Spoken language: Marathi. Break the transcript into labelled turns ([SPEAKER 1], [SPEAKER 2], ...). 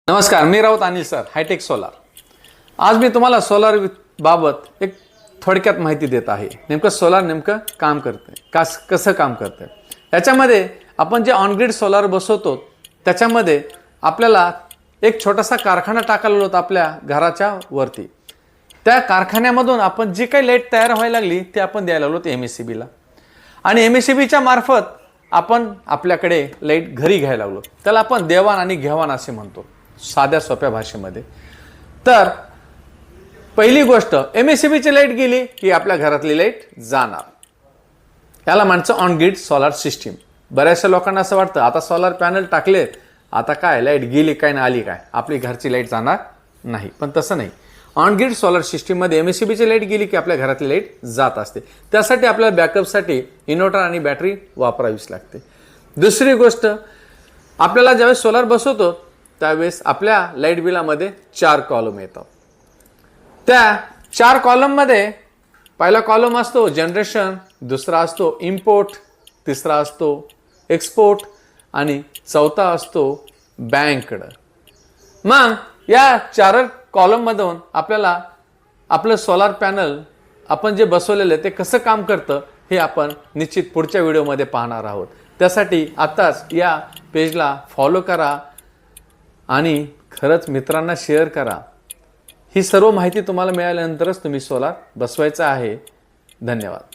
[SPEAKER 1] नमस्कार, मी Raut Anil sir, hi tech solar. आज मी तुम्हाला सोलार बाबत एक थोडक्यात माहिती देत आहे। नेमकं सोलार नेमकं काम करते, कसं काम करते। याच्यामध्ये आपण जे ऑन ग्रिड सोलार बसवतो त्याच्यामध्ये आपल्याला एक छोटासा कारखाना टाकायला होता आपल्या घराच्या वरती। त्या कारखान्यामधून आपण जी काही लाईट तयार व्हायला लागली ते आपण द्यायला लागलो MSEB ला, आणि MSEB च्या मार्फत आपण आपल्याकडे लाईट घरी घ्यायला लागलो। त्याला आपण देवाण आणि घेवाण असे म्हणतो साध्या सोप्या भाषेमध्ये। तर पहिली गोष्ट, MSEB ची लाईट गेली की आपल्या घरातली लाईट जाणार। याला म्हणतात ऑन ग्रिड सोलार सिस्टीम। बऱ्याचशा लोकांना असं वाटतं आता सोलार पॅनल टाकले, आता काय लाईट गेली काय ना आली काय, आपली घरची लाईट जाणार नाही। पण तसं नाही। ऑन ग्रिड सोलार सिस्टीम मध्ये MSEB ची लाईट गेली की आपल्या घरातली लाईट जात असते। त्यासाठी आपल्याला बॅकअपसाठी इन्व्हर्टर आणि बॅटरी वापरावीच लागते। दुसरी गोष्ट, आपल्याला ज्यावेळेस सोलार बसवतो त्यावेळेस आपल्या लाईट बिलामध्ये 4 कॉलम येतात। त्या 4 कॉलम मध्ये पहिला कॉलम असतो जनरेशन, दुसरा असतो इम्पोर्ट, तिसरा असतो एक्सपोर्ट आणि चौथा असतो बँकड। मग या 4 कॉलम मधून आपल्याला आपलं सोलार पॅनल आपण जे बसवलेले ते कसं काम करतं हे आपण निश्चित पुढच्या व्हिडिओमध्ये पाहणार आहोत। त्यासाठी आताच या पेजला फॉलो करा आणि खरंच मित्रांना शेअर करा। ही सर्व माहिती तुम्हाला मिळाल्यानंतरच तुम्ही सोलार बसवायचा आहे। धन्यवाद।